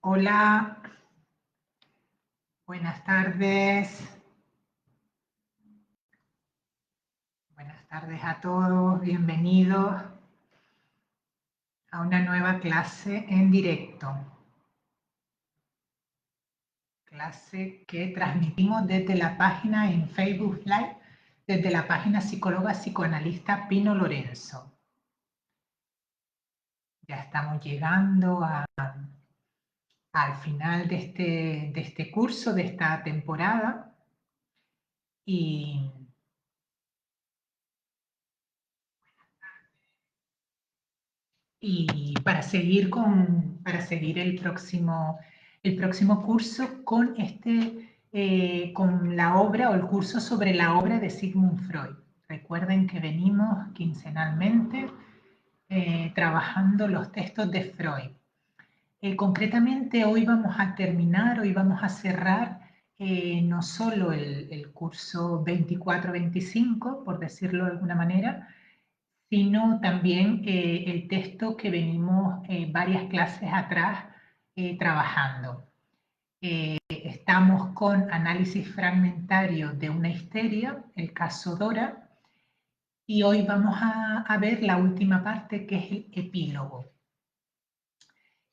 Hola, buenas tardes. Buenas tardes a todos. Bienvenidos a una nueva clase en directo. Clase que transmitimos desde la página en Facebook Live, desde la página psicóloga psicoanalista Pino Lorenzo. Ya estamos llegando al final de este curso, de esta temporada. Y para seguir el próximo curso con con la obra o el curso sobre la obra de Sigmund Freud. Recuerden que venimos quincenalmente trabajando los textos de Freud. Concretamente hoy vamos a cerrar no solo el curso 24-25, por decirlo de alguna manera, sino también el texto que venimos varias clases atrás trabajando. Estamos con análisis fragmentario de una histeria, el caso Dora, y hoy vamos a ver la última parte, que es el epílogo.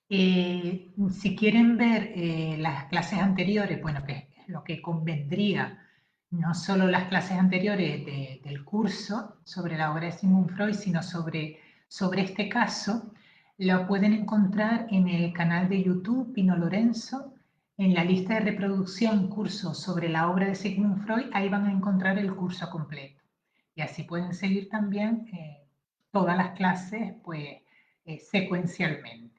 Si quieren ver las clases anteriores, bueno, que es lo que convendría, no solo las clases anteriores del curso sobre la obra de Sigmund Freud, sino sobre este caso, lo pueden encontrar en el canal de YouTube Pino Lorenzo, en la lista de reproducción curso sobre la obra de Sigmund Freud, ahí van a encontrar el curso completo. Y así pueden seguir también todas las clases pues, secuencialmente.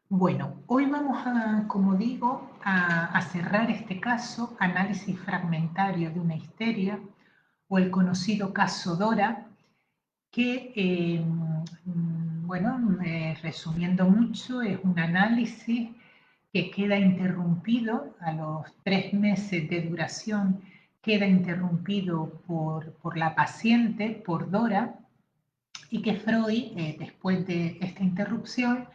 Bueno, hoy vamos como digo, a cerrar este caso, análisis fragmentario de una histeria, o el conocido caso Dora, que, bueno, resumiendo mucho, es un análisis que queda interrumpido a los 3 meses de duración, queda interrumpido por la paciente, por Dora, y que Freud, después de esta interrupción,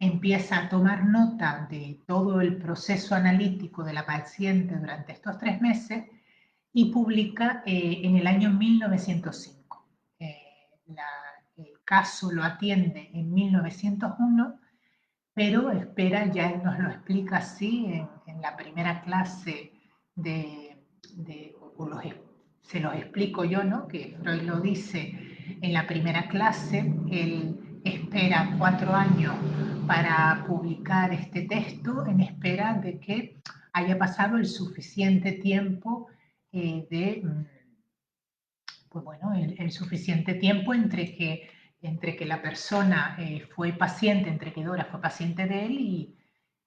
empieza a tomar nota de todo el proceso analítico de la paciente durante estos 3 meses y publica en el año 1905. El caso lo atiende en 1901, pero espera, ya él nos lo explica así en la primera clase se los explico yo, ¿no? Que Freud lo dice en la primera clase, él espera 4 años para publicar este texto en espera de que haya pasado el suficiente tiempo pues bueno, el suficiente tiempo entre que la persona fue paciente, entre que Dora fue paciente de él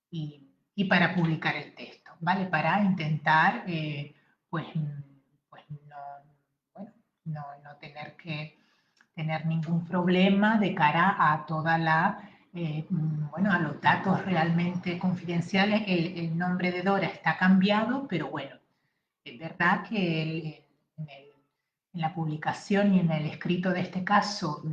y para publicar el texto, ¿vale? Para intentar, pues, pues no, bueno, no tener que tener ningún problema de cara a toda bueno, a los datos realmente confidenciales. El nombre de Dora está cambiado, pero bueno, es verdad que en la publicación y en el escrito de este caso,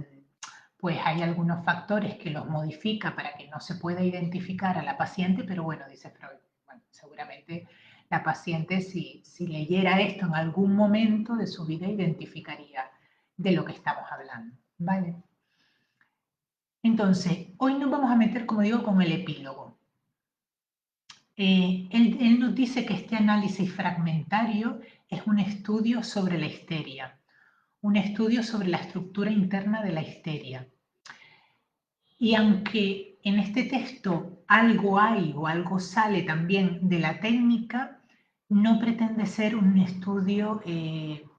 pues hay algunos factores que los modifica para que no se pueda identificar a la paciente, pero bueno, dice Freud, bueno, seguramente la paciente si leyera esto en algún momento de su vida identificaría de lo que estamos hablando, ¿vale? Entonces, hoy nos vamos a meter, como digo, con el epílogo. Él nos dice que este análisis fragmentario es un estudio sobre la histeria, un estudio sobre la estructura interna de la histeria. Y aunque en este texto algo hay o algo sale también de la técnica, no pretende ser un estudio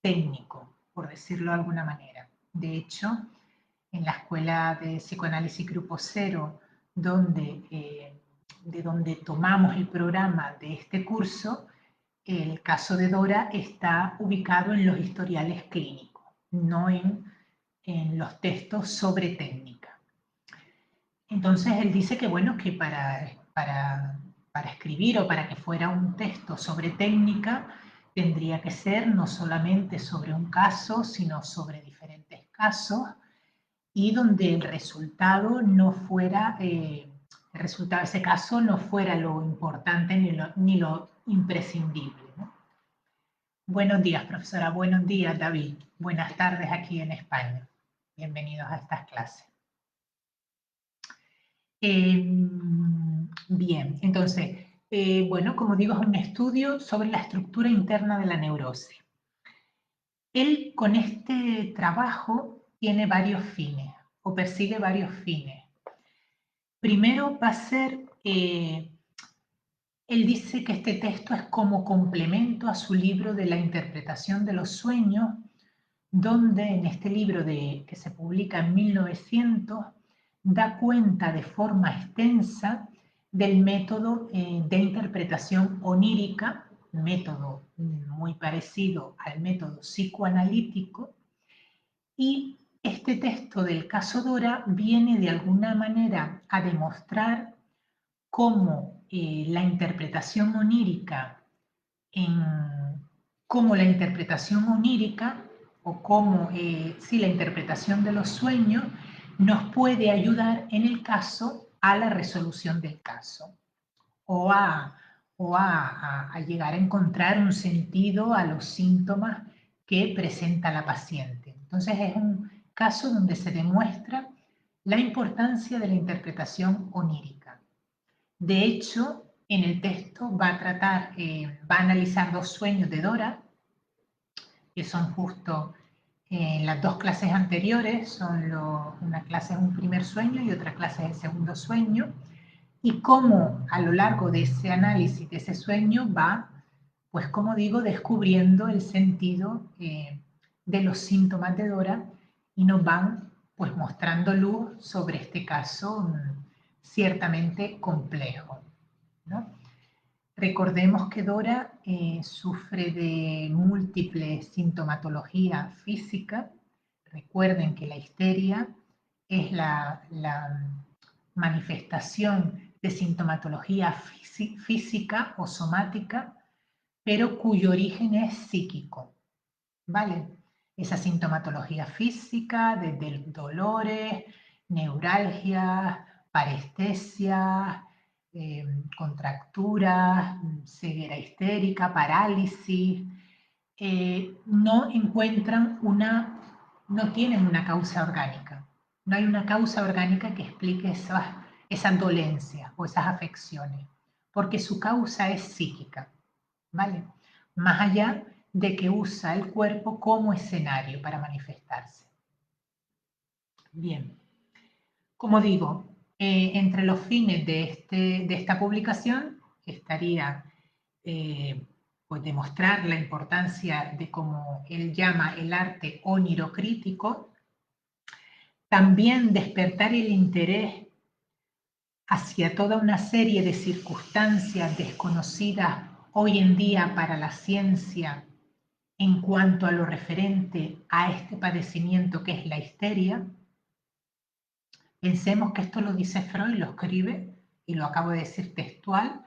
técnico, por decirlo de alguna manera. De hecho, en la Escuela de Psicoanálisis Grupo Cero, de donde tomamos el programa de este curso, el caso de Dora está ubicado en los historiales clínicos, no en los textos sobre técnica. Entonces él dice que bueno, que para escribir o para que fuera un texto sobre técnica, tendría que ser no solamente sobre un caso, sino sobre diferentes casos, y donde el resultado no fuera, resultado de ese caso no fuera lo importante ni lo imprescindible, ¿no? Buenos días, profesora. Buenos días, David. Buenas tardes aquí en España. Bienvenidos a estas clases. Bien, entonces, bueno, como digo, es un estudio sobre la estructura interna de la neurosis. Él con este trabajo tiene varios fines, o persigue varios fines. Primero va a ser, él dice que este texto es como complemento a su libro de la interpretación de los sueños, donde en este libro que se publica en 1900, da cuenta de forma extensa del método de interpretación onírica, método muy parecido al método psicoanalítico, y este texto del caso Dora viene de alguna manera a demostrar cómo la interpretación onírica o cómo la interpretación de los sueños nos puede ayudar en el caso a la resolución del caso o a llegar a encontrar un sentido a los síntomas que presenta la paciente. Entonces es un caso donde se demuestra la importancia de la interpretación onírica. De hecho, en el texto va a analizar dos sueños de Dora, que son justo las dos clases anteriores, una clase es un primer sueño y otra clase es el segundo sueño, y cómo a lo largo de ese análisis de ese sueño va, pues como digo, descubriendo el sentido de los síntomas de Dora y nos van pues mostrando luz sobre este caso ciertamente complejo, ¿no? Recordemos que Dora sufre de múltiples sintomatología física. Recuerden que la histeria es la manifestación de sintomatología física o somática, pero cuyo origen es psíquico, ¿vale? Esa sintomatología física, desde dolores, neuralgias, parestesias, contracturas, ceguera histérica, parálisis, no tienen una causa orgánica. No hay una causa orgánica que explique esas dolencias o esas afecciones, porque su causa es psíquica, ¿vale? Más allá de que usa el cuerpo como escenario para manifestarse. Bien, como digo, entre los fines de esta publicación estaría pues demostrar la importancia de, como él llama, el arte onirocrítico, también despertar el interés hacia toda una serie de circunstancias desconocidas hoy en día para la ciencia en cuanto a lo referente a este padecimiento que es la histeria. Pensemos que esto lo dice Freud, lo escribe, y lo acabo de decir textual,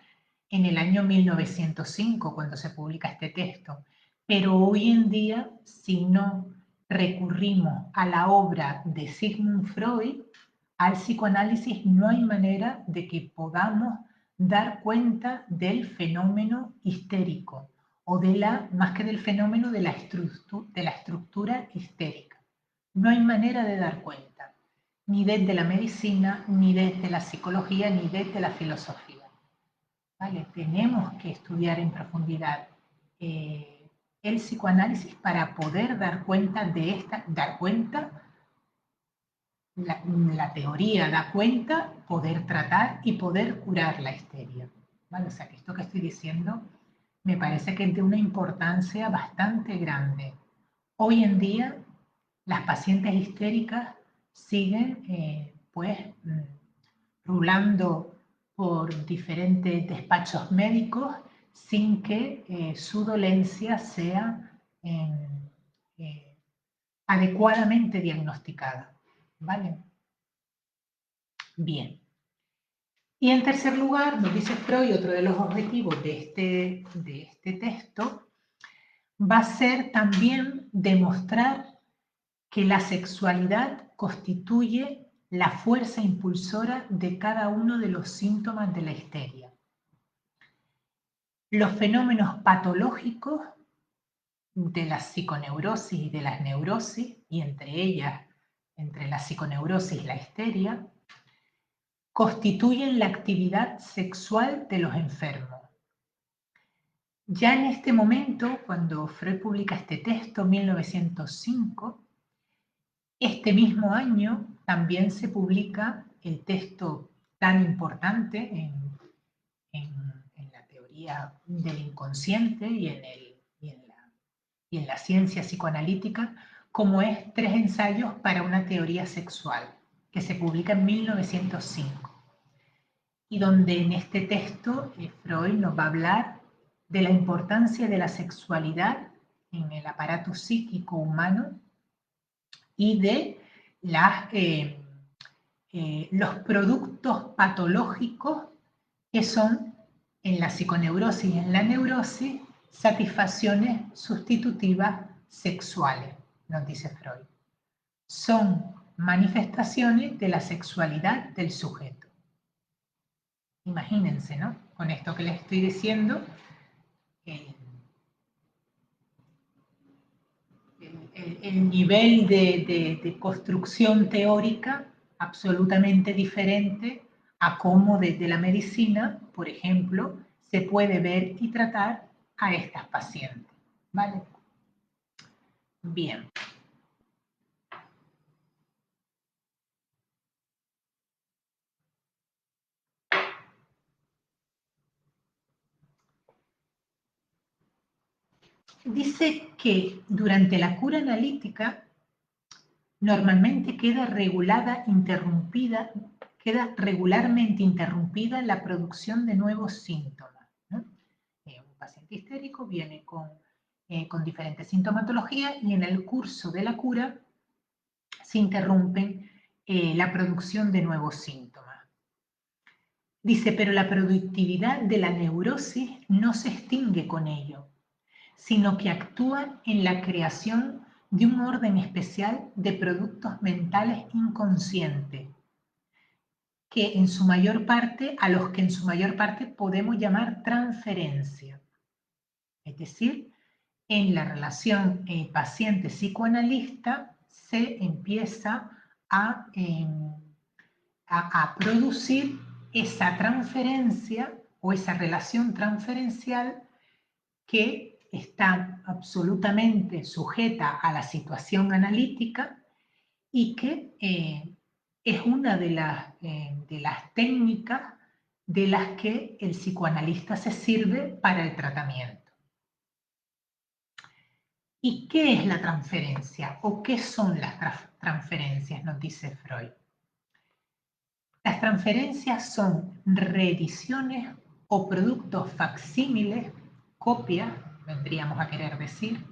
en el año 1905, cuando se publica este texto. Pero hoy en día, si no recurrimos a la obra de Sigmund Freud, al psicoanálisis, no hay manera de que podamos dar cuenta del fenómeno histérico, o más que del fenómeno de la estructura histérica. No hay manera de dar cuenta, ni desde la medicina, ni desde la psicología, ni desde la filosofía. ¿Vale? Tenemos que estudiar en profundidad el psicoanálisis para poder dar cuenta la teoría da cuenta, poder tratar y poder curar la histeria. ¿Vale? O sea, que esto que estoy diciendo me parece que es de una importancia bastante grande. Hoy en día, las pacientes histéricas siguen, rulando por diferentes despachos médicos sin que su dolencia sea adecuadamente diagnosticada, ¿vale? Bien. Y en tercer lugar, nos dice Freud, otro de los objetivos de este texto va a ser también demostrar que la sexualidad constituye la fuerza impulsora de cada uno de los síntomas de la histeria. Los fenómenos patológicos de la psiconeurosis y de las neurosis, y entre ellas, entre la psiconeurosis y la histeria, constituyen la actividad sexual de los enfermos. Ya en este momento, cuando Freud publica este texto, 1905, este mismo año también se publica el texto tan importante en la teoría del inconsciente y en la ciencia psicoanalítica, como es Tres ensayos para una teoría sexual, que se publica en 1905. Y donde en este texto Freud nos va a hablar de la importancia de la sexualidad en el aparato psíquico humano y de los productos patológicos que son en la psiconeurosis y en la neurosis satisfacciones sustitutivas sexuales, nos dice Freud. Son manifestaciones de la sexualidad del sujeto. Imagínense, ¿no? Con esto que les estoy diciendo, el nivel de construcción teórica absolutamente diferente a cómo desde la medicina, por ejemplo, se puede ver y tratar a estas pacientes. ¿Vale? Bien. Dice que durante la cura analítica normalmente queda regularmente interrumpida la producción de nuevos síntomas, ¿no? Un paciente histérico viene con diferentes sintomatologías y en el curso de la cura se interrumpen la producción de nuevos síntomas. Dice, pero la productividad de la neurosis no se extingue con ello, sino que actúa en la creación de un orden especial de productos mentales inconscientes, a los que en su mayor parte podemos llamar transferencia. Es decir, en la relación paciente-psicoanalista se empieza a producir esa transferencia o esa relación transferencial que está absolutamente sujeta a la situación analítica y que es una de las técnicas de las que el psicoanalista se sirve para el tratamiento. ¿Y qué es la transferencia? ¿O qué son las transferencias? Nos dice Freud. Las transferencias son reediciones o productos facsímiles, copias, vendríamos a querer decir,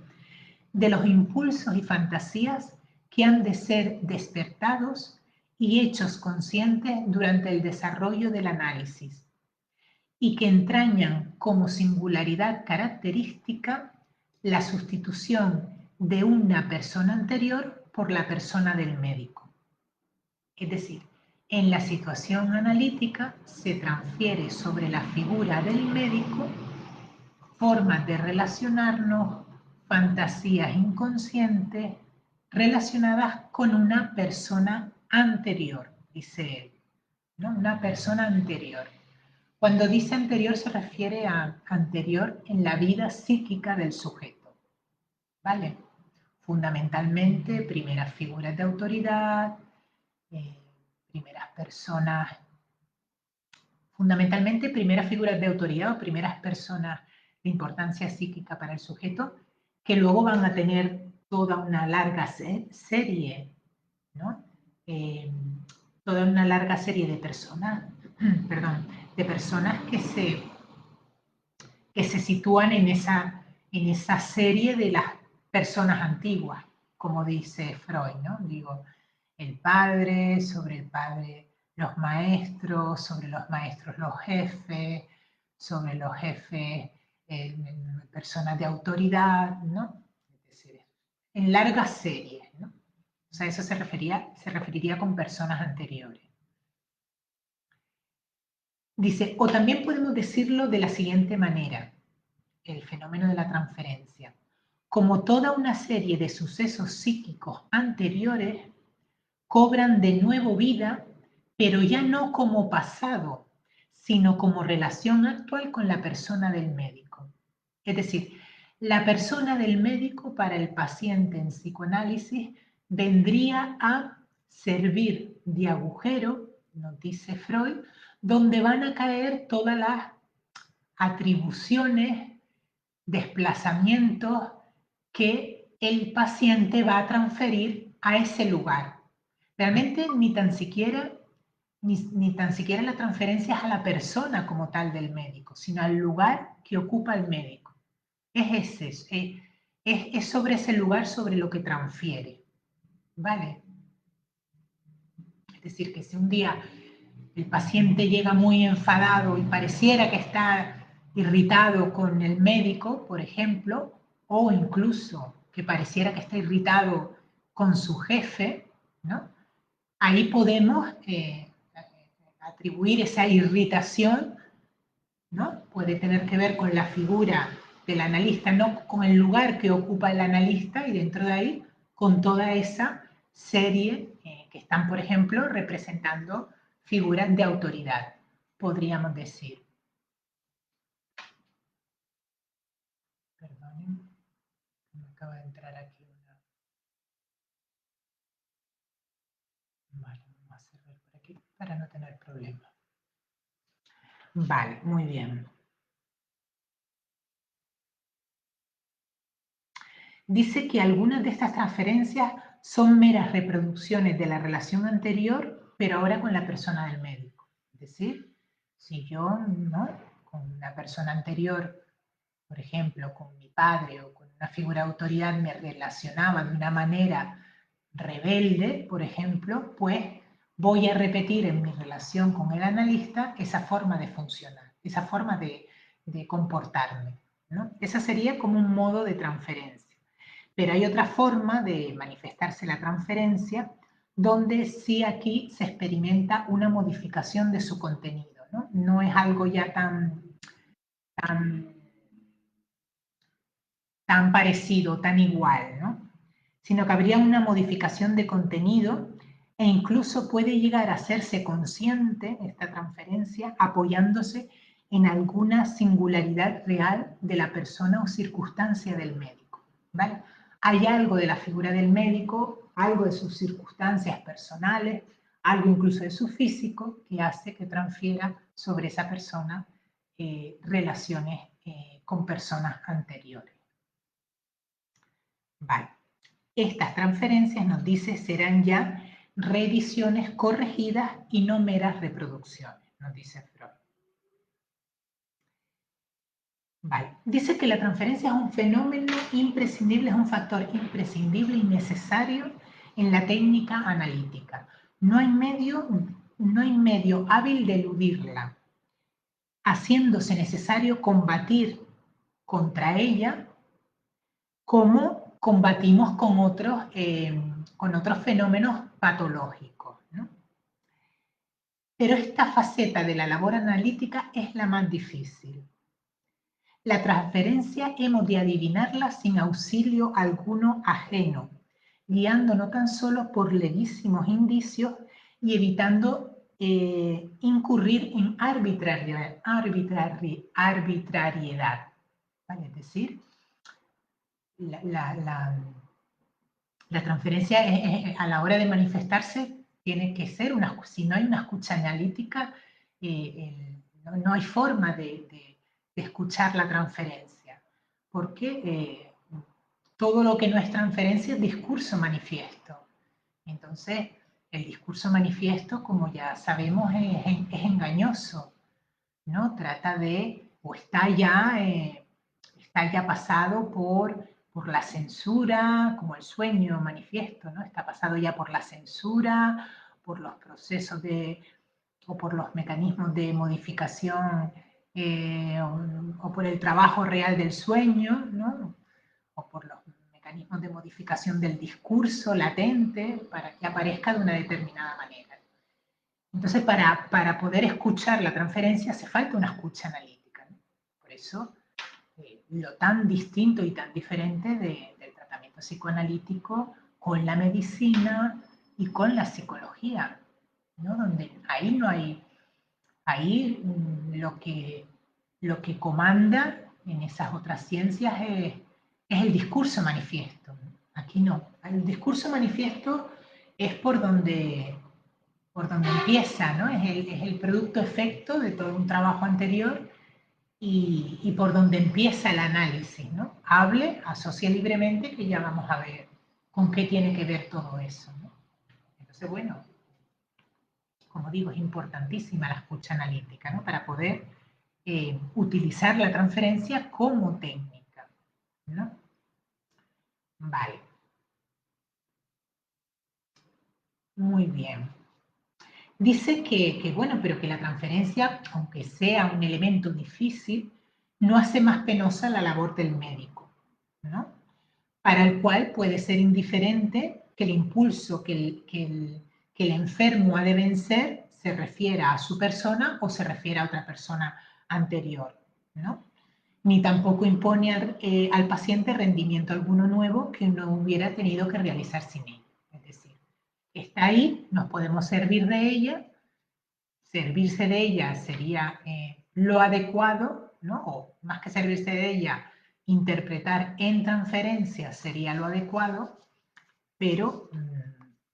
de los impulsos y fantasías que han de ser despertados y hechos conscientes durante el desarrollo del análisis y que entrañan como singularidad característica la sustitución de una persona anterior por la persona del médico. Es decir, en la situación analítica se transfiere sobre la figura del médico formas de relacionarnos, fantasías inconscientes relacionadas con una persona anterior, dice él, ¿no? Una persona anterior. Cuando dice anterior se refiere a anterior en la vida psíquica del sujeto, ¿vale? Fundamentalmente primeras figuras de autoridad, primeras personas, fundamentalmente primeras figuras de autoridad o primeras personas de importancia psíquica para el sujeto, que luego van a tener toda una larga serie, ¿no? Toda una larga serie de personas, de personas que se sitúan en esa serie de las personas antiguas, como dice Freud, ¿no? Digo, el padre, sobre el padre los maestros, sobre los maestros los jefes, sobre los jefes personas de autoridad, ¿no? Es decir, en largas series, ¿no? O sea, eso se referiría con personas anteriores. Dice, o también podemos decirlo de la siguiente manera, el fenómeno de la transferencia. Como toda una serie de sucesos psíquicos anteriores cobran de nuevo vida, pero ya no como pasado, sino como relación actual con la persona del médico. Es decir, la persona del médico para el paciente en psicoanálisis vendría a servir de agujero, nos dice Freud, donde van a caer todas las atribuciones, desplazamientos que el paciente va a transferir a ese lugar. Realmente ni tan siquiera la transferencia es a la persona como tal del médico, sino al lugar que ocupa el médico. Es ese, es sobre ese lugar sobre lo que transfiere. ¿Vale? Es decir, que si un día el paciente llega muy enfadado y pareciera que está irritado con el médico, por ejemplo, o incluso que pareciera que está irritado con su jefe, ¿no? Ahí podemos atribuir esa irritación, ¿no? Puede tener que ver con la figura del analista, no con el lugar que ocupa el analista y dentro de ahí con toda esa serie que están, por ejemplo, representando figuras de autoridad, podríamos decir. Perdonen, me acaba de entrar aquí una... Vale, vamos a cerrar por aquí para no tener problemas. Vale, muy bien. Dice que algunas de estas transferencias son meras reproducciones de la relación anterior, pero ahora con la persona del médico. Es decir, si yo, ¿no?, con una persona anterior, por ejemplo, con mi padre o con una figura de autoridad, me relacionaba de una manera rebelde, por ejemplo, pues voy a repetir en mi relación con el analista esa forma de funcionar, esa forma de comportarme, ¿no? Esa sería como un modo de transferencia. Pero hay otra forma de manifestarse la transferencia donde sí aquí se experimenta una modificación de su contenido, ¿no? No es algo ya tan parecido, tan igual, ¿no? Sino que habría una modificación de contenido e incluso puede llegar a hacerse consciente esta transferencia apoyándose en alguna singularidad real de la persona o circunstancia del médico, ¿vale? Hay algo de la figura del médico, algo de sus circunstancias personales, algo incluso de su físico que hace que transfiera sobre esa persona relaciones con personas anteriores. Vale. Estas transferencias, nos dice, serán ya revisiones corregidas y no meras reproducciones, nos dice Freud. Vale. Dice que la transferencia es un fenómeno imprescindible, es un factor imprescindible y necesario en la técnica analítica. No hay medio hábil de eludirla, haciéndose necesario combatir contra ella como combatimos con otros fenómenos patológicos, ¿no? Pero esta faceta de la labor analítica es la más difícil. La transferencia hemos de adivinarla sin auxilio alguno ajeno, guiando no tan solo por levísimos indicios y evitando incurrir en arbitrariedad. ¿Vale? Es decir, la transferencia a la hora de manifestarse tiene que ser si no hay una escucha analítica, no hay forma de escuchar la transferencia, porque todo lo que no es transferencia es discurso manifiesto. Entonces, el discurso manifiesto, como ya sabemos, es engañoso, ¿no? Trata de, o está ya pasado por la censura, como el sueño manifiesto, ¿no? Está pasado ya por la censura, por los procesos o por los mecanismos de modificación o por el trabajo real del sueño, ¿no? O por los mecanismos de modificación del discurso latente para que aparezca de una determinada manera. Entonces, para poder escuchar la transferencia hace falta una escucha analítica, ¿no? Por eso, lo tan distinto y tan diferente del tratamiento psicoanalítico con la medicina y con la psicología, ¿no? Donde ahí no hay, ahí lo que comanda en esas otras ciencias es el discurso manifiesto. Aquí no. El discurso manifiesto es por donde empieza, ¿no? Es el producto efecto de todo un trabajo anterior y por donde empieza el análisis, ¿no? Hable, asocia libremente, que ya vamos a ver con qué tiene que ver todo eso, ¿no? Entonces, bueno, como digo, es importantísima la escucha analítica, ¿no? Para poder utilizar la transferencia como técnica, ¿no? Vale. Muy bien. Dice bueno, pero que la transferencia, aunque sea un elemento difícil, no hace más penosa la labor del médico, ¿no? Para el cual puede ser indiferente que el impulso que el enfermo ha de vencer se refiera a su persona o se refiera a otra persona anterior, ¿no? Ni tampoco impone al paciente rendimiento alguno nuevo que no hubiera tenido que realizar sin él. Es decir, está ahí, nos podemos servir de ella, servirse de ella sería lo adecuado, ¿no? O más que servirse de ella, interpretar en transferencia sería lo adecuado, pero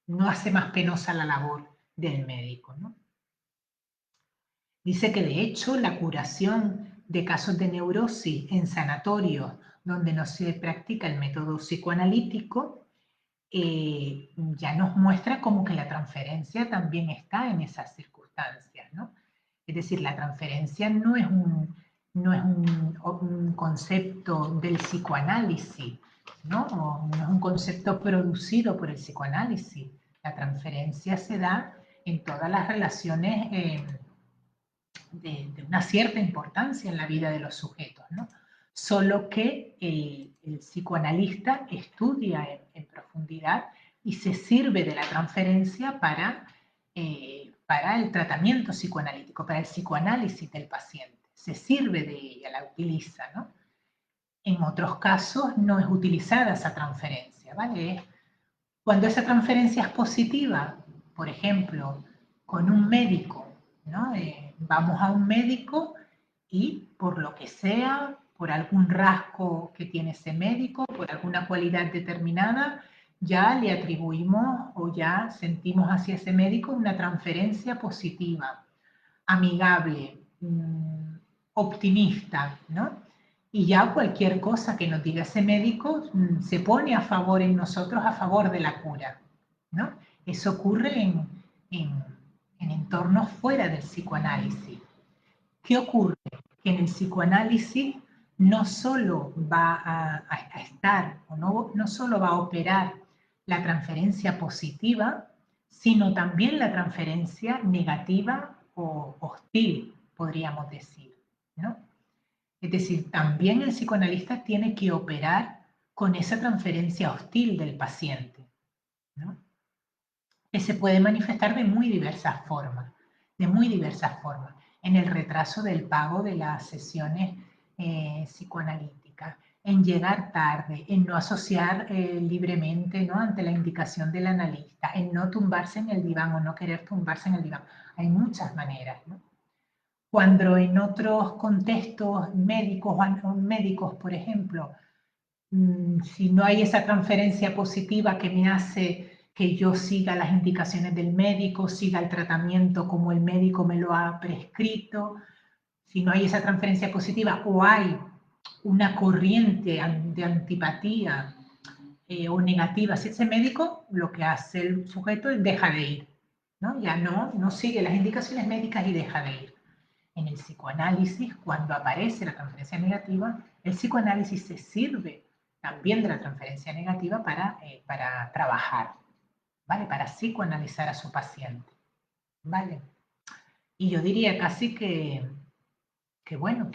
no hace más penosa la labor del médico, ¿no? Dice que de hecho la curación de casos de neurosis en sanatorios donde no se practica el método psicoanalítico ya nos muestra como que la transferencia también está en esas circunstancias, ¿no? Es decir, la transferencia no es un concepto del psicoanálisis, ¿no? O no es un concepto producido por el psicoanálisis. La transferencia se da en todas las relaciones de una cierta importancia en la vida de los sujetos, ¿no? Solo que el psicoanalista estudia en profundidad y se sirve de la transferencia para el tratamiento psicoanalítico, para el psicoanálisis del paciente. Se sirve de ella, la utiliza, ¿no? En otros casos no es utilizada esa transferencia, ¿vale? Cuando esa transferencia es positiva, por ejemplo, con un médico, ¿no? Vamos a un médico y por lo que sea, por algún rasgo que tiene ese médico, por alguna cualidad determinada, ya le atribuimos o ya sentimos hacia ese médico una transferencia positiva, amigable, optimista, ¿no? Y ya cualquier cosa que nos diga ese médico se pone a favor en nosotros, a favor de la cura, ¿no? Eso ocurre en entornos fuera del psicoanálisis. ¿Qué ocurre? Que en el psicoanálisis no solo va a estar, o no solo va a operar la transferencia positiva, sino también la transferencia negativa o hostil, podríamos decir, ¿no? Es decir, también el psicoanalista tiene que operar con esa transferencia hostil del paciente, ¿no? Que se puede manifestar de muy diversas formas, en el retraso del pago de las sesiones psicoanalíticas, en llegar tarde, en no asociar libremente, ¿no? Ante la indicación del analista, en no tumbarse en el diván o no querer tumbarse en el diván. Hay muchas maneras, ¿no? Cuando en otros contextos médicos, por ejemplo, si no hay esa transferencia positiva que me hace que yo siga las indicaciones del médico, siga el tratamiento como el médico me lo ha prescrito, si no hay esa transferencia positiva o hay una corriente de antipatía o negativa hacia ese médico, lo que hace el sujeto es deja de ir, ¿no? Ya no sigue las indicaciones médicas y deja de ir. En el psicoanálisis, cuando aparece la transferencia negativa, el psicoanálisis se sirve también de la transferencia negativa para trabajar, ¿vale? Para psicoanalizar a su paciente, ¿vale? Y yo diría casi bueno,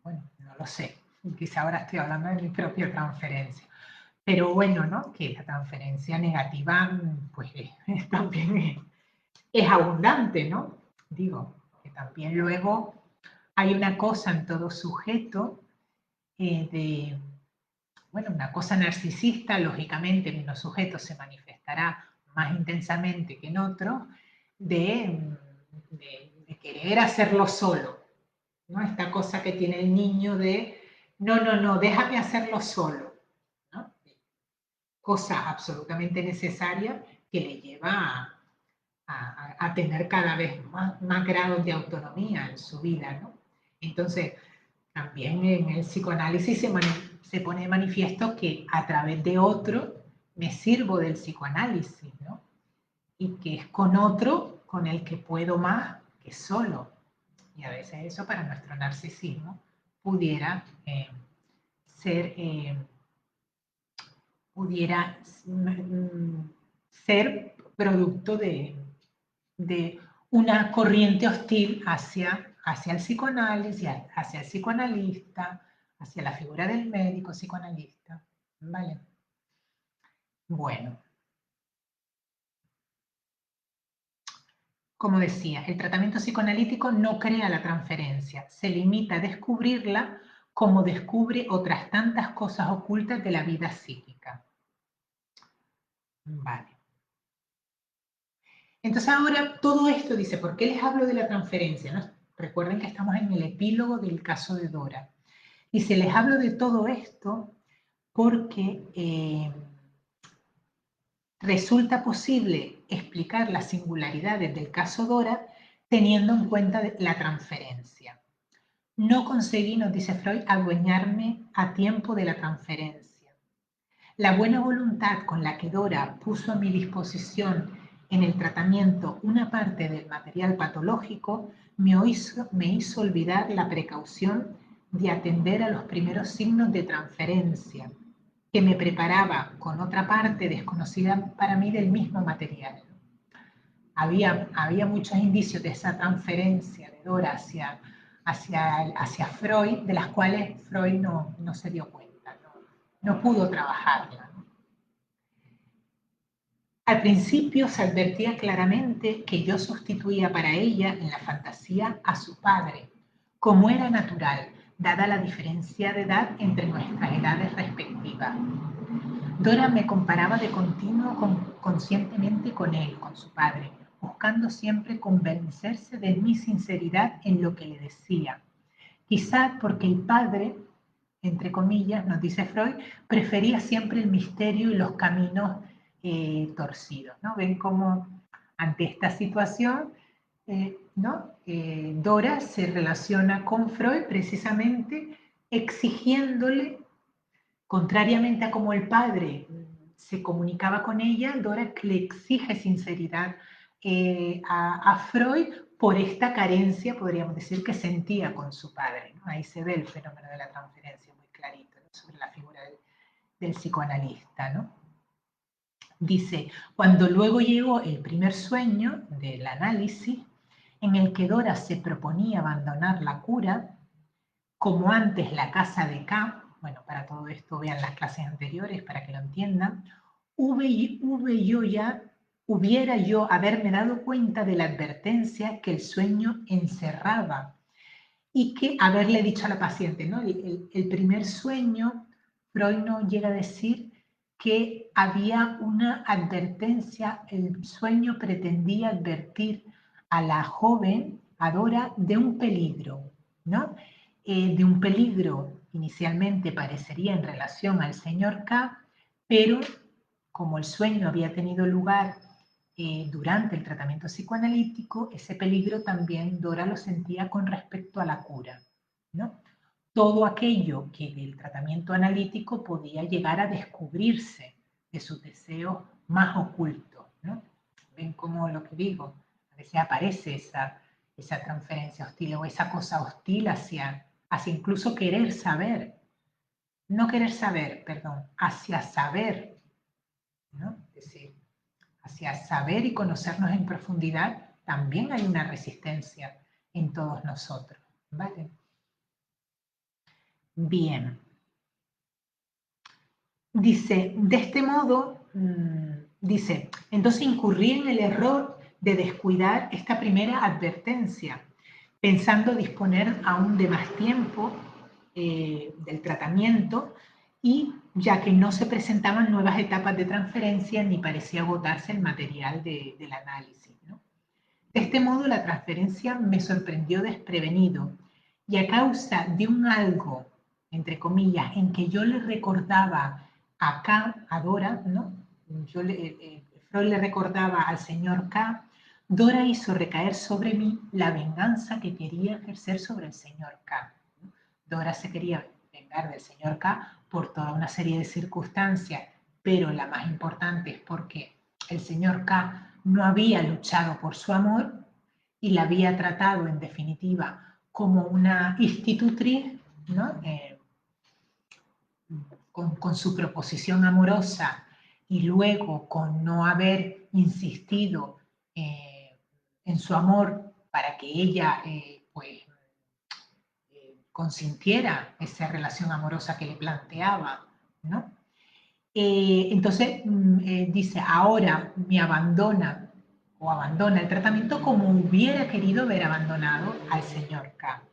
bueno, no lo sé, quizá ahora estoy hablando de mi propia transferencia, Pero bueno, ¿no? Que la transferencia negativa, pues también es abundante, ¿no? Digo, que también luego hay una cosa en todo sujeto bueno, una cosa narcisista, lógicamente en unos sujetos se manifestará más intensamente que en otros, de querer hacerlo solo, ¿no? Esta cosa que tiene el niño de, no, déjame hacerlo solo, ¿no? Cosa absolutamente necesaria que le lleva a tener cada vez más grados de autonomía en su vida, ¿no? Entonces, también en el psicoanálisis se pone de manifiesto que a través de otro me sirvo del psicoanálisis, ¿no? Y que es con otro con el que puedo más que solo. Y a veces eso para nuestro narcisismo pudiera ser, pudiera ser producto de una corriente hostil hacia el psicoanálisis, hacia el psicoanalista, hacia la figura del médico psicoanalista. ¿Vale? Bueno, como decía, el tratamiento psicoanalítico no crea la transferencia, se limita a descubrirla como descubre otras tantas cosas ocultas de la vida psíquica. Vale. Entonces ahora todo esto dice, ¿por qué les hablo de la transferencia? ¿No? Recuerden que estamos en el epílogo del caso de Dora. Y se les hablo de todo esto porque resulta posible explicar las singularidades del caso Dora teniendo en cuenta la transferencia. No conseguí, nos dice Freud, adueñarme a tiempo de la transferencia. La buena voluntad con la que Dora puso a mi disposición en el tratamiento una parte del material patológico me hizo olvidar la precaución de atender a los primeros signos de transferencia, que me preparaba con otra parte desconocida para mí del mismo material. Había muchos indicios de esa transferencia de Dora hacia Freud, de las cuales Freud no se dio cuenta, no pudo trabajarla. Al principio se advertía claramente que yo sustituía para ella en la fantasía a su padre, como era natural, dada la diferencia de edad entre nuestras edades respectivas. Dora me comparaba de continuo conscientemente con él, con su padre, buscando siempre convencerse de mi sinceridad en lo que le decía. Quizá porque el padre, entre comillas, nos dice Freud, prefería siempre el misterio y los caminos torcidos, ¿no? Ven cómo ante esta situación, ¿no? Dora se relaciona con Freud precisamente exigiéndole, contrariamente a como el padre se comunicaba con ella, Dora le exige sinceridad a Freud por esta carencia, podríamos decir, que sentía con su padre, ¿no? Ahí se ve el fenómeno de la transferencia muy clarito, ¿no? Sobre la figura del psicoanalista, ¿no? Dice, cuando luego llegó el primer sueño del análisis, en el que Dora se proponía abandonar la cura, como antes la casa de K, bueno, para todo esto vean las clases anteriores para que lo entiendan, hubiera yo haberme dado cuenta de la advertencia que el sueño encerraba y que haberle dicho a la paciente, ¿no? El primer sueño, Freud no llega a decir que había una advertencia, el sueño pretendía advertir a la joven, a Dora, de un peligro, ¿no? De un peligro inicialmente parecería en relación al señor K, pero como el sueño había tenido lugar durante el tratamiento psicoanalítico, ese peligro también Dora lo sentía con respecto a la cura, ¿no? Todo aquello que del tratamiento analítico podía llegar a descubrirse de sus deseos más ocultos, ¿no? Ven cómo lo que digo, a veces aparece esa transferencia hostil o esa cosa hostil hacia incluso querer saber, no querer saber, perdón, hacia saber, ¿no? Es decir, hacia saber y conocernos en profundidad, también hay una resistencia en todos nosotros, ¿vale? Bien. Dice, de este modo, dice, entonces incurrí en el error de descuidar esta primera advertencia, pensando disponer aún de más tiempo del tratamiento y ya que no se presentaban nuevas etapas de transferencia ni parecía agotarse el material del análisis, ¿no? De este modo, la transferencia me sorprendió desprevenido y a causa de un algo, entre comillas, en que yo le recordaba a a Dora, ¿no? Freud le recordaba al señor K, Dora hizo recaer sobre mí la venganza que quería ejercer sobre el señor K. Dora se quería vengar del señor K por toda una serie de circunstancias, pero la más importante es porque el señor K no había luchado por su amor y la había tratado, en definitiva, como una institutriz, ¿no? Con su proposición amorosa y luego con no haber insistido en su amor para que ella pues consintiera esa relación amorosa que le planteaba, ¿no? Entonces dice, ahora me abandona o abandona el tratamiento como hubiera querido ver abandonado al señor K,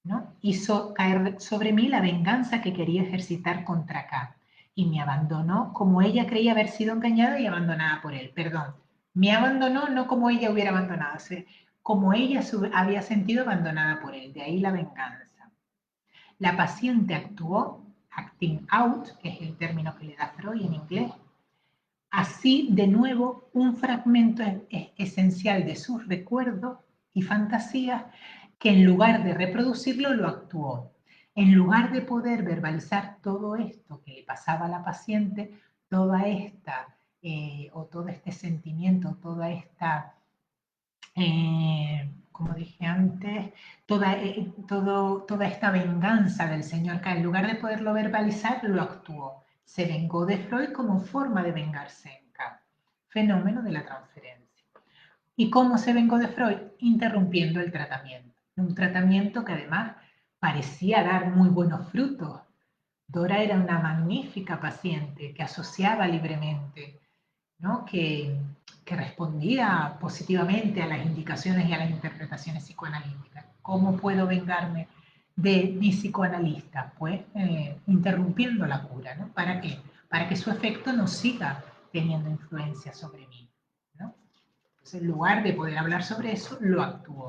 ¿no? Hizo caer sobre mí la venganza que quería ejercitar contra K y me abandonó como ella creía haber sido engañada y abandonada por él. Perdón, me abandonó no como ella hubiera abandonado, como ella había sentido abandonada por él, de ahí la venganza. La paciente actuó, acting out, que es el término que le da Freud en inglés. Así, de nuevo, un fragmento esencial de sus recuerdos y fantasías que en lugar de reproducirlo, lo actuó. En lugar de poder verbalizar todo esto que le pasaba a la paciente, toda esta, o todo este sentimiento, toda esta como dije antes, toda esta venganza del señor K, en lugar de poderlo verbalizar, lo actuó. Se vengó de Freud como forma de vengarse en K, fenómeno de la transferencia. ¿Y cómo se vengó de Freud? Interrumpiendo el tratamiento. Un tratamiento que además parecía dar muy buenos frutos. Dora era una magnífica paciente que asociaba libremente, ¿no? que respondía positivamente a las indicaciones y a las interpretaciones psicoanalíticas. ¿Cómo puedo vengarme de mi psicoanalista? Pues interrumpiendo la cura, ¿no? ¿Para qué? Para que su efecto no siga teniendo influencia sobre mí, ¿no? Entonces, en lugar de poder hablar sobre eso, lo actuó.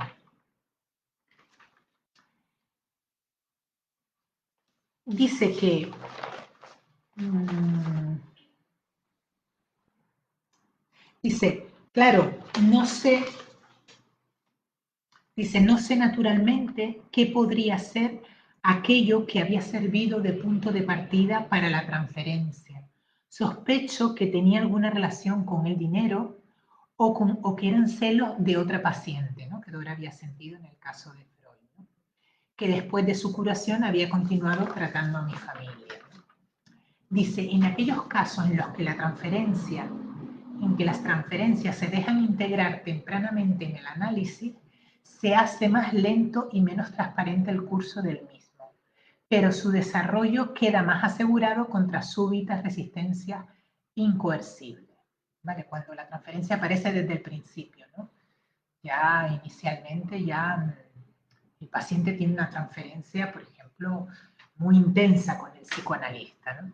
Dice que dice, claro, no sé naturalmente qué podría ser aquello que había servido de punto de partida para la transferencia. Sospecho que tenía alguna relación con el dinero o que eran celos de otra paciente, ¿no? Que Dora había sentido en el caso de Freud, ¿no? Que después de su curación había continuado tratando a mi familia, ¿no? Dice, en aquellos casos en los que en que las transferencias se dejan integrar tempranamente en el análisis, se hace más lento y menos transparente el curso del mismo, pero su desarrollo queda más asegurado contra súbitas resistencias incoercibles. ¿Vale? Cuando la transferencia aparece desde el principio, ¿no? Ya inicialmente el paciente tiene una transferencia, por ejemplo, muy intensa con el psicoanalista, ¿no?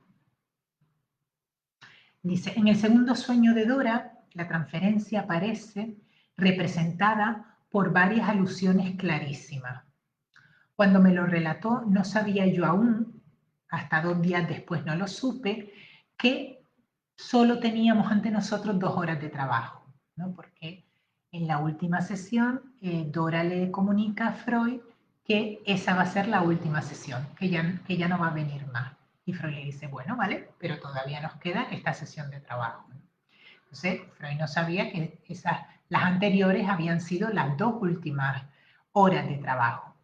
Dice, en el segundo sueño de Dora, la transferencia aparece representada por varias alusiones clarísimas. Cuando me lo relató, no sabía yo aún, hasta 2 días después no lo supe, que solo teníamos ante nosotros 2 horas de trabajo, ¿no? Porque en la última sesión, Dora le comunica a Freud que esa va a ser la última sesión, que ya no va a venir más. Y Freud le dice, bueno, vale, pero todavía nos queda esta sesión de trabajo. Entonces, Freud no sabía que las anteriores habían sido las 2 últimas horas de trabajo.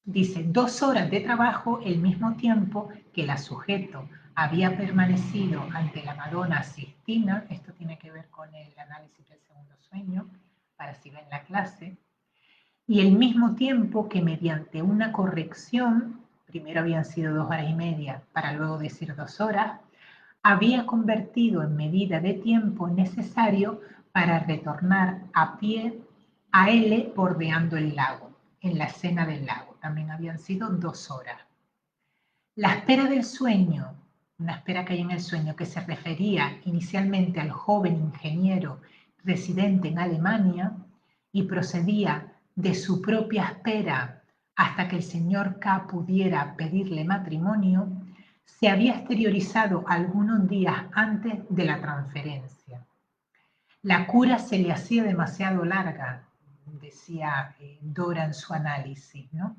Dice, 2 horas de trabajo el mismo tiempo que la sujeto había permanecido ante la Madonna Sistina, esto tiene que ver con el análisis del segundo sueño, para si ven la clase, y el mismo tiempo que mediante una corrección primero habían sido 2 horas y media para luego decir 2 horas, había convertido en medida de tiempo necesario para retornar a pie a L bordeando el lago, en la escena del lago. También habían sido 2 horas. La espera del sueño, una espera que hay en el sueño, que se refería inicialmente al joven ingeniero residente en Alemania y procedía de su propia espera hasta que el señor K pudiera pedirle matrimonio, se había exteriorizado algunos días antes de la transferencia. La cura se le hacía demasiado larga, decía Dora en su análisis, ¿no?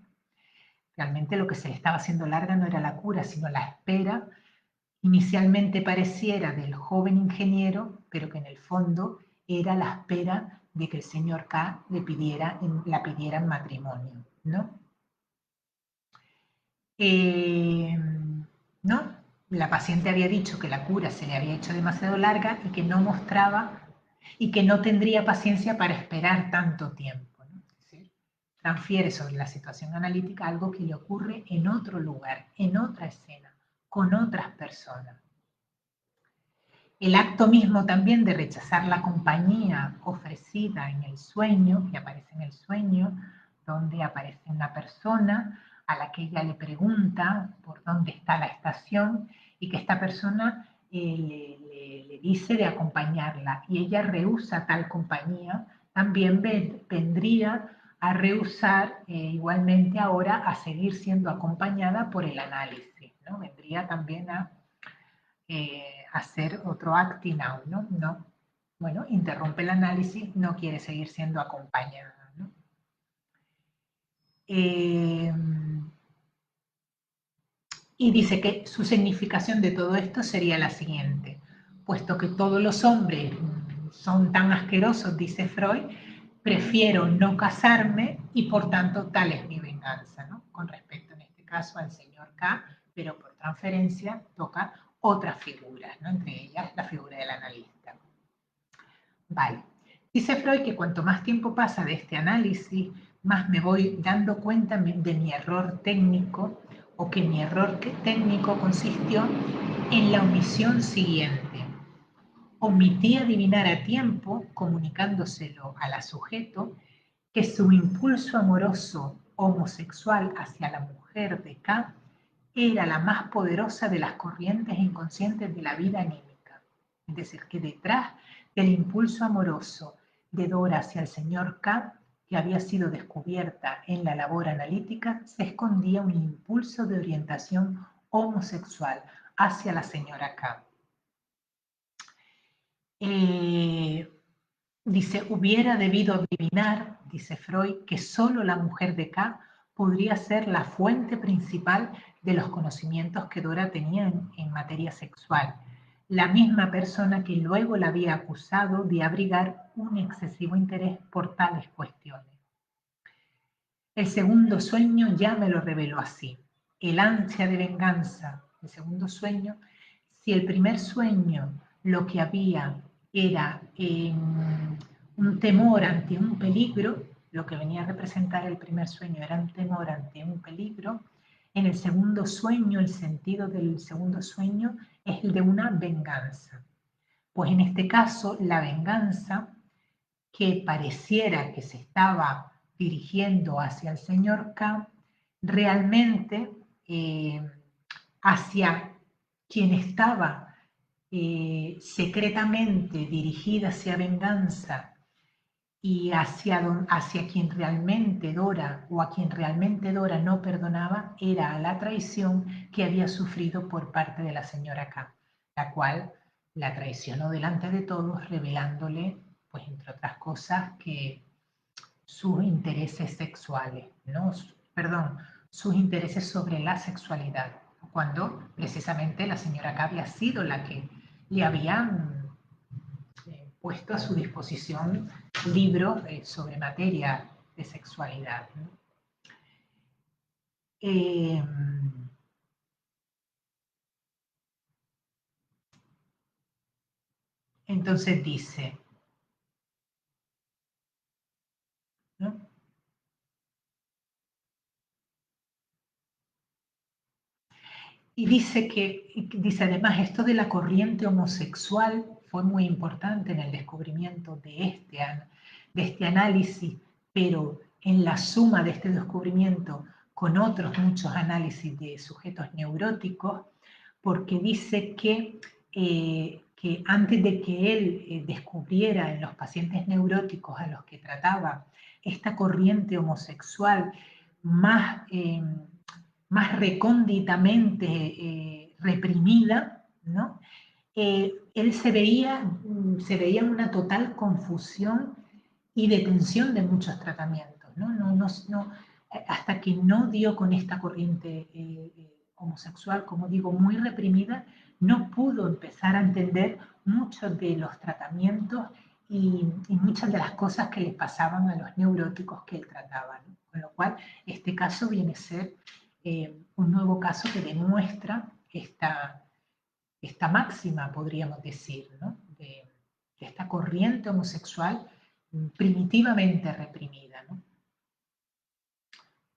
Realmente lo que se le estaba haciendo larga no era la cura, sino la espera. Inicialmente pareciera del joven ingeniero, pero que en el fondo era la espera de que el señor K la pidiera en matrimonio, ¿no? ¿No? La paciente había dicho que la cura se le había hecho demasiado larga y que no mostraba y que no tendría paciencia para esperar tanto tiempo, ¿no? Es decir, transfiere sobre la situación analítica algo que le ocurre en otro lugar, en otra escena, con otras personas. El acto mismo también de rechazar la compañía ofrecida en el sueño, que aparece en el sueño, donde aparece una persona a la que ella le pregunta por dónde está la estación y que esta persona le dice de acompañarla y ella rehúsa tal compañía, también vendría a rehusar igualmente ahora a seguir siendo acompañada por el análisis, ¿no? Vendría también a hacer otro acting out, ¿no? No. Bueno, interrumpe el análisis, no quiere seguir siendo acompañada, ¿no? Y dice que su significación de todo esto sería la siguiente: puesto que todos los hombres son tan asquerosos, dice Freud, prefiero no casarme y por tanto tal es mi venganza, ¿no? Con respecto en este caso al señor K, pero por transferencia toca otras figuras, ¿no? Entre ellas la figura del analista. Vale. Dice Freud que cuanto más tiempo pasa de este análisis, más me voy dando cuenta de mi error técnico, o que mi error técnico consistió en la omisión siguiente. Omití adivinar a tiempo, comunicándoselo a la sujeto, que su impulso amoroso homosexual hacia la mujer de K era la más poderosa de las corrientes inconscientes de la vida anímica. Es decir, que detrás del impulso amoroso de Dora hacia el señor K, que había sido descubierta en la labor analítica, se escondía un impulso de orientación homosexual hacia la señora K. Dice, hubiera debido adivinar, dice Freud, que solo la mujer de K podría ser la fuente principal de los conocimientos que Dora tenía en materia sexual, la misma persona que luego la había acusado de abrigar un excesivo interés por tales cuestiones. El segundo sueño ya me lo reveló así: el ansia de venganza. El segundo sueño, si el primer sueño lo que había era un temor ante un peligro, lo que venía a representar el primer sueño era un temor ante un peligro, en el segundo sueño, el sentido del segundo sueño es el de una venganza. Pues en este caso, la venganza que pareciera que se estaba dirigiendo hacia el señor K, realmente hacia quien estaba secretamente dirigida hacia venganza y hacia quien realmente Dora, o a quien realmente Dora no perdonaba, era a la traición que había sufrido por parte de la señora K, la cual la traicionó delante de todos, revelándole, pues entre otras cosas, que sus intereses sexuales, ¿no? Perdón, sus intereses sobre la sexualidad, cuando precisamente la señora K había sido la que le había puesto a su disposición libros sobre materia de sexualidad, ¿no? Entonces dice, ¿no? Y dice además, esto de la corriente homosexual fue muy importante en el descubrimiento de este análisis, pero en la suma de este descubrimiento con otros muchos análisis de sujetos neuróticos, porque dice que antes de que él descubriera en los pacientes neuróticos a los que trataba esta corriente homosexual más recónditamente reprimida, ¿no? Él se veía en una total confusión y detención de muchos tratamientos, ¿no? Hasta que no dio con esta corriente homosexual, como digo, muy reprimida, no pudo empezar a entender muchos de los tratamientos y muchas de las cosas que le pasaban a los neuróticos que él trataba, ¿no? Con lo cual, este caso viene a ser un nuevo caso que demuestra esta máxima, podríamos decir, ¿no? de esta corriente homosexual primitivamente reprimida, ¿no?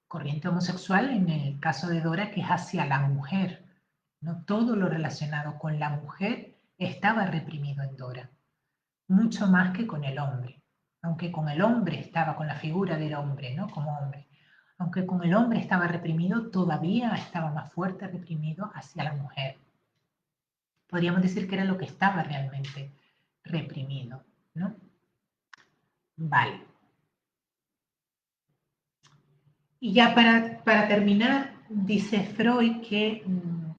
Corriente homosexual en el caso de Dora, que es hacia la mujer, ¿no? Todo lo relacionado con la mujer estaba reprimido en Dora, mucho más que con el hombre, aunque con el hombre estaba, con la figura del hombre, ¿no? Como hombre. Aunque con el hombre estaba reprimido, todavía estaba más fuerte reprimido hacia la mujer. Podríamos decir que era lo que estaba realmente reprimido, ¿no? Vale. Y ya para terminar, dice Freud que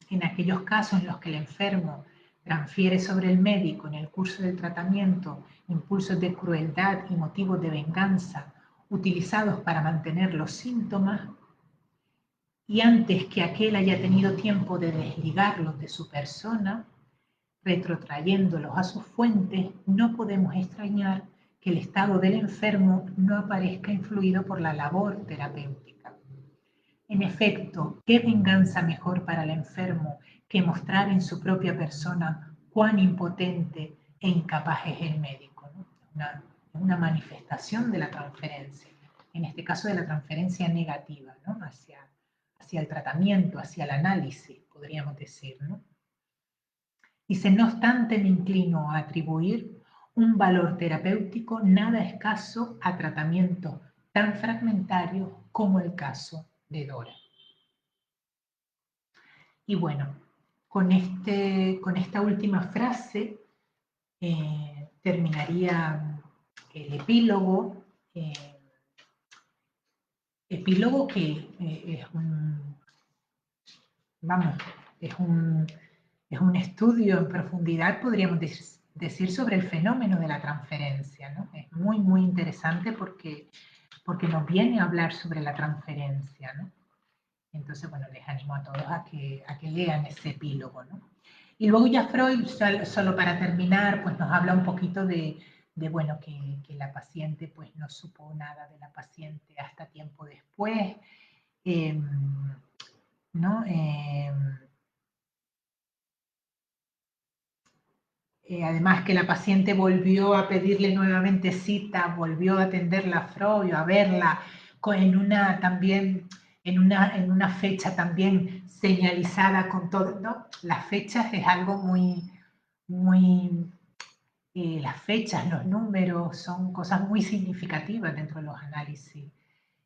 en aquellos casos en los que el enfermo transfiere sobre el médico en el curso del tratamiento impulsos de crueldad y motivos de venganza utilizados para mantener los síntomas, y antes que aquel haya tenido tiempo de desligarlos de su persona, retrotrayéndolos a sus fuentes, no podemos extrañar que el estado del enfermo no aparezca influido por la labor terapéutica. En efecto, ¿qué venganza mejor para el enfermo que mostrar en su propia persona cuán impotente e incapaz es el médico, ¿no? Una manifestación de la transferencia, en este caso de la transferencia negativa, ¿no? hacia el tratamiento, hacia el análisis, podríamos decir, ¿no? Dice, no obstante, me inclino a atribuir un valor terapéutico nada escaso a tratamientos tan fragmentarios como el caso de Dora. Y bueno, con esta última frase terminaría el epílogo. Epílogo que es un estudio en profundidad, podríamos decir, sobre el fenómeno de la transferencia, ¿no? Es muy, muy interesante porque nos viene a hablar sobre la transferencia, ¿no? Entonces, bueno, les animo a todos a que lean ese epílogo, ¿no? Y luego ya Freud, solo para terminar, pues nos habla un poquito de bueno, que la paciente pues no supo nada de la paciente hasta tiempo después, ¿no? Además que la paciente volvió a pedirle nuevamente cita, volvió a atenderla a Freud, a verla en una fecha también señalizada con todo, ¿no? Las fechas es algo las fechas, los números son cosas muy significativas dentro de los análisis,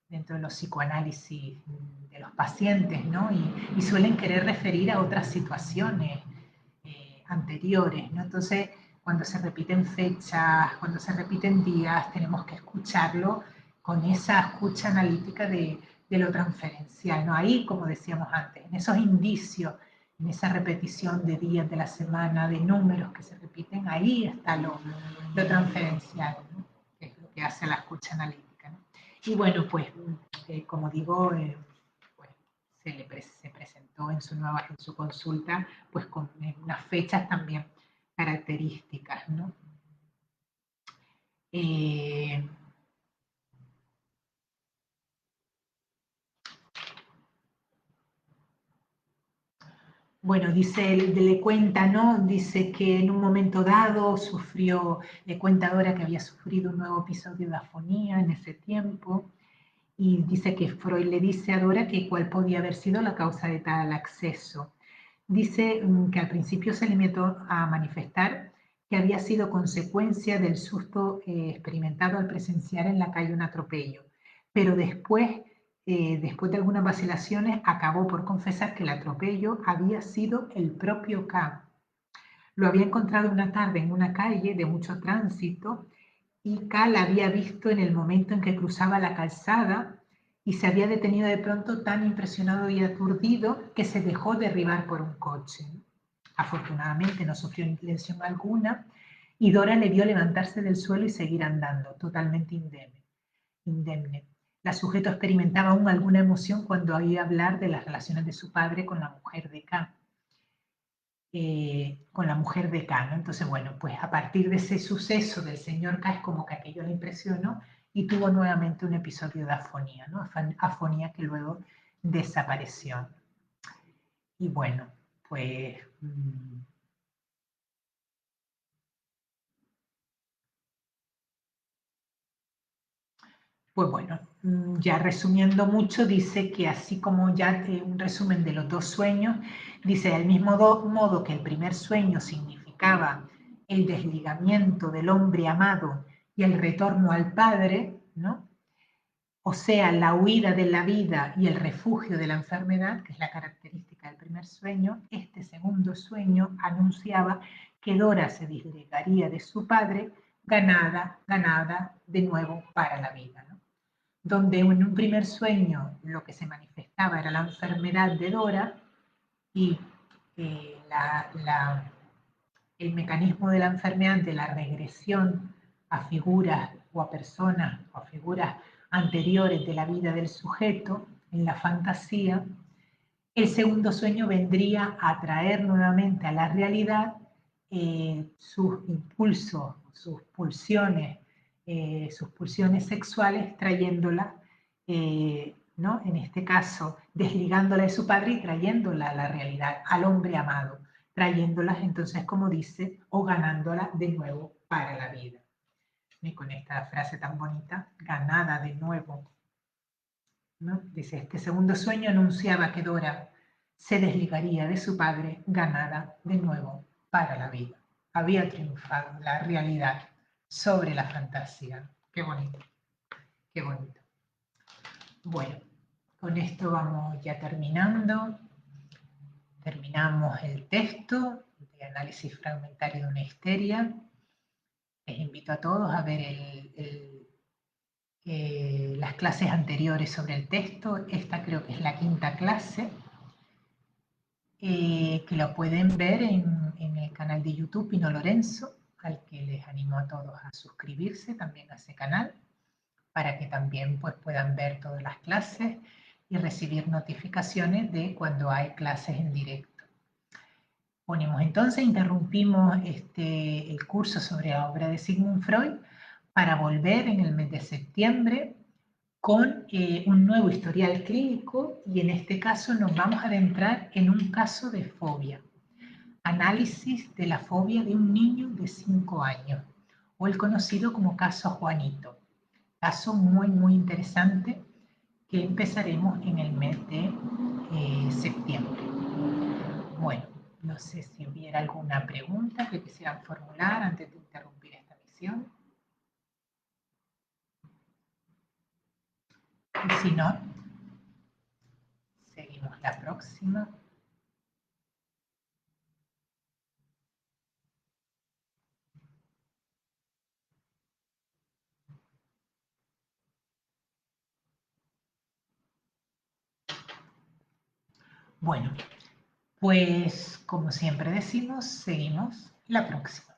dentro de los psicoanálisis de los pacientes, ¿no? Y suelen querer referir a otras situaciones anteriores, ¿no? Entonces, cuando se repiten fechas, cuando se repiten días, tenemos que escucharlo con esa escucha analítica de lo transferencial, ¿no? Ahí, como decíamos antes, en esos indicios, en esa repetición de días de la semana, de números que se repiten, ahí está lo transferencial, ¿no? Que es lo que hace la escucha analítica, ¿no? Y bueno, pues, como digo, pues, se presentó en su consulta, pues con unas fechas también características, ¿no? Bueno, le cuenta, ¿no? Dice que en un momento dado le cuenta ahora que había sufrido un nuevo episodio de afonía en ese tiempo, y dice que Freud le dice a Dora que cuál podía haber sido la causa de tal acceso. Dice que al principio se limitó a manifestar que había sido consecuencia del susto experimentado al presenciar en la calle un atropello, pero después de algunas vacilaciones, acabó por confesar que el atropello había sido el propio K. Lo había encontrado una tarde en una calle de mucho tránsito y K la había visto en el momento en que cruzaba la calzada y se había detenido de pronto tan impresionado y aturdido que se dejó derribar por un coche. Afortunadamente no sufrió lesión alguna y Dora le vio levantarse del suelo y seguir andando, totalmente indemne. La sujeto experimentaba aún alguna emoción cuando oía hablar de las relaciones de su padre con la mujer de K. ¿No? Entonces, bueno, pues a partir de ese suceso del señor K es como que aquello le impresionó y tuvo nuevamente un episodio de afonía, ¿no? Afonía que luego desapareció. Y bueno, pues... Pues bueno, ya resumiendo mucho, dice que así como ya un resumen de los dos sueños, dice del mismo modo que el primer sueño significaba el desligamiento del hombre amado y el retorno al Padre, ¿no? O sea, la huida de la vida y el refugio de la enfermedad, que es la característica del primer sueño, este segundo sueño anunciaba que Dora se desligaría de su padre, ganada de nuevo para la vida, ¿no? Donde en un primer sueño lo que se manifestaba era la enfermedad de Dora y eh, la, la, el mecanismo de la enfermedad de la regresión a figuras o a personas o a figuras anteriores de la vida del sujeto en la fantasía, el segundo sueño vendría a traer nuevamente a la realidad sus impulsos, sus pulsiones sexuales, trayéndolas, ¿no? En este caso, desligándola de su padre y trayéndola a la realidad, al hombre amado, trayéndolas entonces, como dice, o ganándola de nuevo para la vida. Y con esta frase tan bonita, ganada de nuevo, ¿no? Dice, este segundo sueño anunciaba que Dora se desligaría de su padre, ganada de nuevo para la vida. Había triunfado la realidad sobre la fantasía. Qué bonito, qué bonito. Bueno, con esto vamos ya terminando. Terminamos el texto de análisis fragmentario de una histeria. Les invito a todos a ver las clases anteriores sobre el texto. Esta creo que es la quinta clase. Que lo pueden ver en el canal de YouTube Pino Lorenzo, al que les animo a todos a suscribirse también a ese canal, para que también pues, puedan ver todas las clases y recibir notificaciones de cuando hay clases en directo. Ponemos entonces, interrumpimos el curso sobre la obra de Sigmund Freud para volver en el mes de septiembre con un nuevo historial clínico y en este caso nos vamos a adentrar en un caso de fobia. Análisis de la fobia de un niño de 5 años o el conocido como caso Juanito. Caso muy, muy interesante que empezaremos en el mes de septiembre. Bueno, no sé si hubiera alguna pregunta que quisieran formular antes de interrumpir esta misión. Y si no, seguimos la próxima. Bueno, pues como siempre decimos, seguimos la próxima.